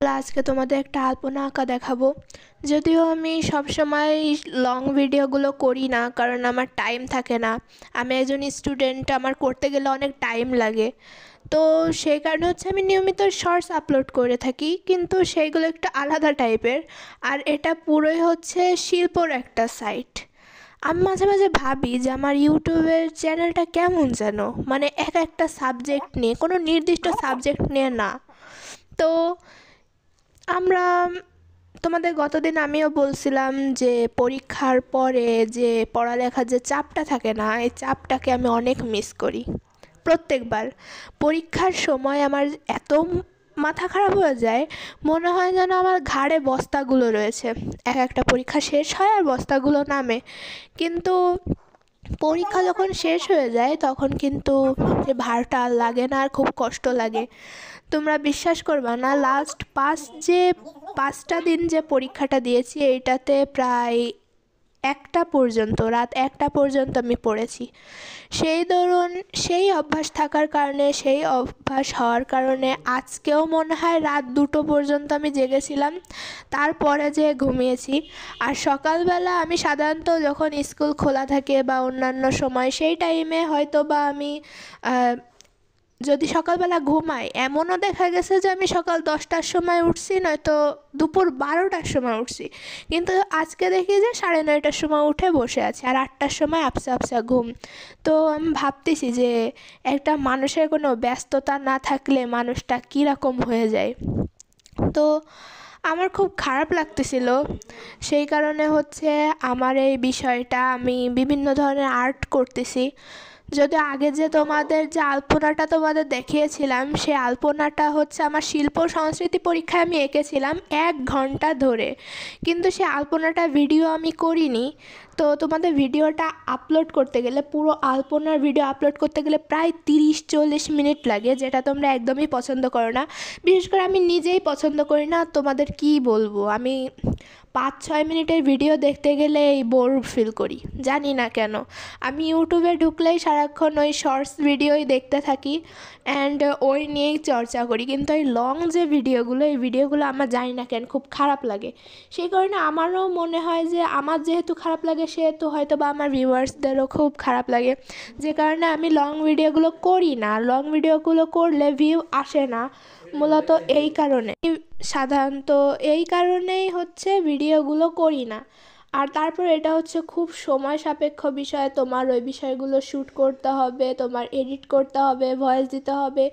আজকে তোমাদের একটা আলপনা আঁকা দেখাবো। যদিও আমি সবসময় লং ভিডিওগুলো করি না, কারণ আমার টাইম থাকে না। আমি একজন স্টুডেন্ট, আমার করতে গেলে অনেক টাইম লাগে। তো সেই কারণে আমি নিয়মিত শর্টস আপলোড করে থাকি, কিন্তু সেইগুলো একটু আলাদা টাইপের। আর এটা পুরোই শিল্পর একটা সাইট। আমি মাঝে মাঝে ভাবি যে আমার ইউটিউবের চ্যানেলটা কেমন যেন, মানে এক একটা সাবজেক্ট নিয়ে, কোনো নির্দিষ্ট সাবজেক্ট নিয়ে না। তো আমরা তোমাদের গতদিন আমিও বলছিলাম যে পরীক্ষার পরে যে পড়ালেখার যে চাপটা থাকে না, এই চাপটাকে আমি অনেক মিস করি। প্রত্যেকবার পরীক্ষার সময় আমার এত মাথা খারাপ হয়ে যায়, মনে হয় যেন আমার ঘাড়ে বস্তাগুলো রয়েছে। এক একটা পরীক্ষা শেষ হয় আর বস্তাগুলো নামে, কিন্তু পরীক্ষা যখন শেষ হয়ে যায় তখন কিন্তু যে ভারটা আর লাগে না, আর খুব কষ্ট লাগে। তোমরা বিশ্বাস করবা না, লাস্ট 5টা দিন যে পরীক্ষাটা দিয়েছি, এইটাতে প্রায় রাত 1টা পর্যন্ত আমি পড়েছি। সেই দরুন সেই অভ্যাস থাকার কারণে, সেই অভ্যাস হওয়ার কারণে আজকেও মনে হয় রাত 2টো পর্যন্ত আমি জেগেছিলাম, তারপরে যে ঘুমিয়েছি। আর সকালবেলা আমি সাধারণত যখন স্কুল খোলা থাকে বা অন্যান্য সময়, সেই টাইমে হয়তো বা আমি যদি সকালবেলা ঘুমাই, এমনও দেখা গেছে যে আমি সকাল 10টার সময় উঠছি, নয়তো দুপুর 12টার সময় উঠছি। কিন্তু আজকে দেখি যে 9:30টার সময় উঠে বসে আছি, আর 8টার সময় আবসা আবসা ঘুম। তো আমি ভাবতেছি যে একটা মানুষের কোনো ব্যস্ততা না থাকলে মানুষটা কীরকম হয়ে যায়। তো আমার খুব খারাপ লাগতেছিল। সেই কারণে আমার এই বিষয়টা, আমি বিভিন্ন ধরনের আর্ট করতেছি। যদি আগে যে তোমাদের যে আলপনাটা তোমাদের দেখিয়েছিলাম, সেই আলপনাটা আমার শিল্প সংস্কৃতি পরীক্ষায় আমি এঁকেছিলাম 1 ঘন্টা ধরে, কিন্তু সেই আলপনাটা ভিডিও আমি করিনি। তো তোমাদের ভিডিওটা আপলোড করতে গেলে, পুরো আলপনার ভিডিও আপলোড করতে গেলে প্রায় 30-40 মিনিট লাগে, যেটা তোমরা একদমই পছন্দ করো না। বিশেষ করে আমি নিজেই পছন্দ করি না। তোমাদের কি বলবো, আমি 5-6 মিনিটের ভিডিও দেখতে গেলে এই বোর ফিল করি, জানি না কেন। আমি ইউটিউবে ঢুকলেই সারাক্ষণ ওই শর্টস ভিডিওই দেখতে থাকি, অ্যান্ড ওই নিয়েই চর্চা করি। কিন্তু এই লং যে ভিডিওগুলো, এই ভিডিওগুলো আমার জানি না কেন খুব খারাপ লাগে। সেই কারণে আমারও মনে হয় যে আমার যেহেতু খারাপ লাগে, সেহেতু হয়তো বা আমার ভিউয়ার্সদেরও খুব খারাপ লাগে, যে কারণে আমি লং ভিডিওগুলো করি না। লং ভিডিওগুলো করলে ভিউ আসে না, মূলত এই কারণে। সাধারণত এই কারণেই ভিডিওগুলো করি না। আর তারপর এটা খুব সময় সাপেক্ষ বিষয়। তোমার ওই বিষয়গুলো শ্যুট করতে হবে, তোমার এডিট করতে হবে, ভয়েস দিতে হবে,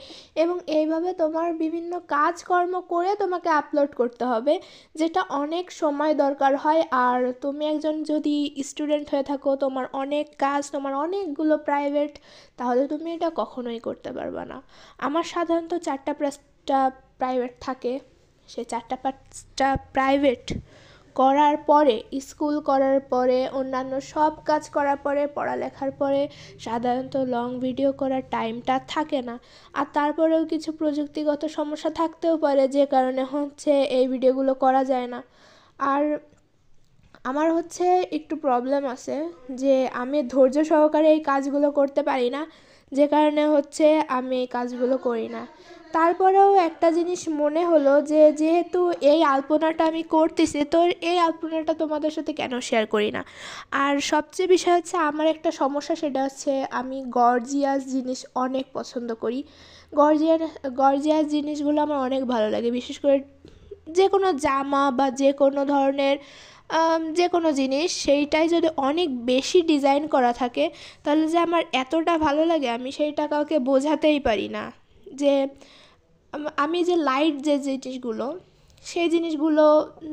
এবং এইভাবে তোমার বিভিন্ন কাজকর্ম করে তোমাকে আপলোড করতে হবে, যেটা অনেক সময় দরকার হয়। আর তুমি একজন যদি স্টুডেন্ট হয়ে থাকো, তোমার অনেক কাজ, তোমার অনেকগুলো প্রাইভেট, তাহলে তুমি এটা কখনোই করতে পারবে না। আমার সাধারণত 4টা প্রাইভেট থাকে। সে 4-5টা প্রাইভেট করার পরে, স্কুল করার পরে, অন্যান্য সব কাজ করার পরে, পড়ালেখার পরে সাধারণত লং ভিডিও করার টাইমটা থাকে না। আর তারপরেও কিছু প্রযুক্তিগত সমস্যা থাকতেও পারে, যে কারণে এই ভিডিওগুলো করা যায় না। আর আমার একটু প্রবলেম আছে যে আমি ধৈর্য সহকারে এই কাজগুলো করতে পারি না, যে কারণে আমি এই কাজগুলো করি না। তারপরেও একটা জিনিস মনে হলো যে যেহেতু এই আলপনাটা আমি করতেছি, তো এই আলপনাটা তোমাদের সাথে কেন শেয়ার করি না। আর সবচেয়ে বিষয় আমার একটা সমস্যা, সেটা আমি গর্জিয়াস জিনিস অনেক পছন্দ করি। গর্জিয়াস জিনিসগুলো আমার অনেক ভালো লাগে। বিশেষ করে যে কোনো জামা বা যে কোনো ধরনের যে কোনো জিনিস, সেইটাই যদি অনেক বেশি ডিজাইন করা থাকে, তাহলে যে আমার এতটা ভালো লাগে, আমি সেইটা কাউকে বোঝাতেই পারি না। যে আমি যে লাইট যে জিনিসগুলো, সেই জিনিসগুলো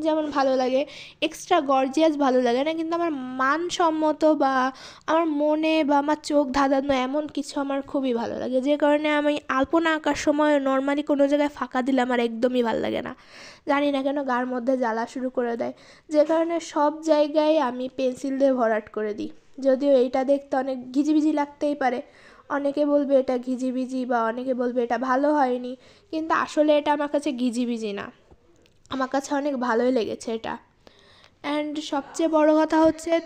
যেমন ভালো লাগে, এক্সট্রা গর্জিয়াস ভালো লাগে না, কিন্তু আমার মানসম্মত বা আমার মনে বা আমার চোখ ধাঁধানো এমন কিছু আমার খুবই ভালো লাগে, যে কারণে আমি আলপনা আঁকার সময় নর্মালি কোনো জায়গায় ফাঁকা দিলে আমার একদমই ভালো লাগে না। জানি না কেন গার মধ্যে জ্বালা শুরু করে দেয়, যে কারণে সব জায়গায় আমি পেন্সিল দিয়ে ভরাট করে দিই। যদিও এইটা দেখতে অনেক ঘিজিবিজি লাগতেই পারে, অনেকে বলবে এটা ঘিজিবিজি, বা অনেকে বলবে এটা ভালো হয়নি, কিন্তু আসলে এটা আমার কাছে ঘিজিবিজি না, আমার কাছে অনেক ভালোই লেগেছে এটা। অ্যান্ড সবচেয়ে বড় কথা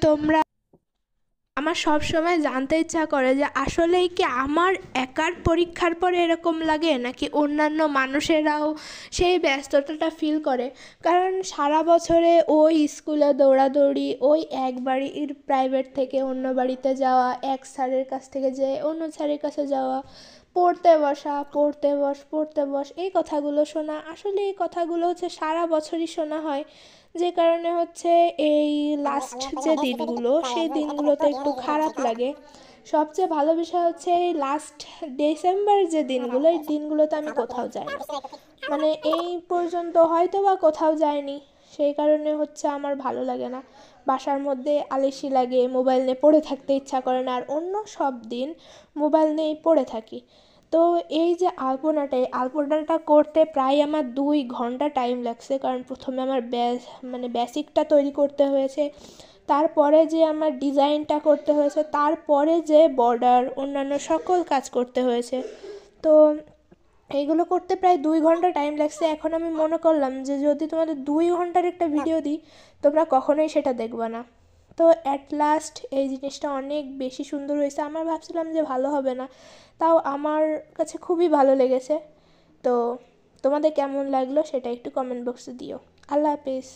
তোমরা আমার সব সময় জানতে ইচ্ছা করে যে আসলেই কি আমার একার পরীক্ষার পরে এরকম লাগে নাকি অন্যান্য মানুষেরাও সেই ব্যস্ততাটা ফিল করে। কারণ সারা বছরে ওই স্কুলে দৌড়াদৌড়ি, ওই এক বাড়ির প্রাইভেট থেকে অন্য বাড়িতে যাওয়া, এক স্যারের কাছ থেকে যেয়ে অন্য স্যারের কাছে যাওয়া, পড়তে বসা, পড়তে বস, এই কথাগুলো শোনা, আসলে এই কথাগুলো হচ্ছে সারা বছরই শোনা হয়। যে কারণে হচ্ছে এই লাস্ট যে দিনগুলো, সেই দিনগুলোতে একটু খারাপ লাগে। সবচেয়ে ভালো বিষয় হচ্ছে এই লাস্ট ডিসেম্বর যে দিনগুলো, এই দিনগুলোতে আমি কোথাও যাই না, মানে এই পর্যন্ত হয়তো বা কোথাও যাইনি। সেই কারণে হচ্ছে আমার ভালো লাগে না, বাসার মধ্যে আলসি লাগে, মোবাইল নিয়ে পড়ে থাকতে ইচ্ছা করে না, আর অন্য সব দিন মোবাইল নিয়েই পড়ে থাকি। তো এই যে আলপনাটা, এই আলপনাটা করতে প্রায় আমার 2 ঘন্টা টাইম লাগছে। কারণ প্রথমে আমার মানে বেসিকটা তৈরি করতে হয়েছে, তারপরে যে আমার ডিজাইনটা করতে হয়েছে, তারপরে যে বর্ডার অন্যান্য সকল কাজ করতে হয়েছে। তো এইগুলো করতে প্রায় 2 ঘন্টা টাইম লাগছে। এখন আমি মনে করলাম যে যদি তোমাদের 2 ঘন্টার একটা ভিডিও দিই, তোমরা কখনোই সেটা দেখবে না। তো অ্যাট লাস্ট এই জিনিসটা অনেক বেশি সুন্দর হয়েছে। আমার ভাবছিলাম যে ভালো হবে না, তাও আমার কাছে খুবই ভালো লেগেছে। তো তোমাদের কেমন লাগলো সেটা একটু কমেন্ট বক্সে দিও। আল্লাহ হাফিজ।